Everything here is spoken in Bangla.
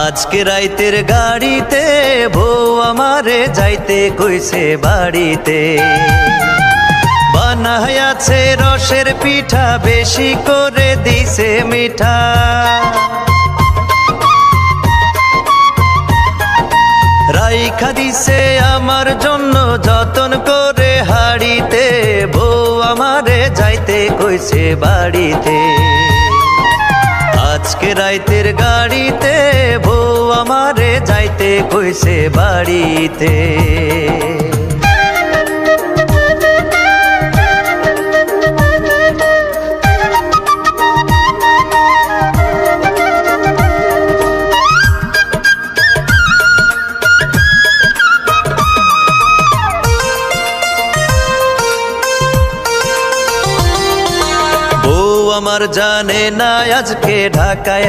আজকে রাইতের গাড়িতে বউ আমারে যাইতে কইছে বাড়িতে। বানায়াছে রসের পিঠা, বেশি করে দিছে মিঠা। রাইখা দিছে আমার জন্য যতন করে হাড়িতে, বউ আমারে যাইতে কইছে বাড়িতে। আজকে রাইতের গাড়িতে বউ আমারে যাইতে কইছে বাড়িতে। বউ আমার জানে না আজকে ঢাকায়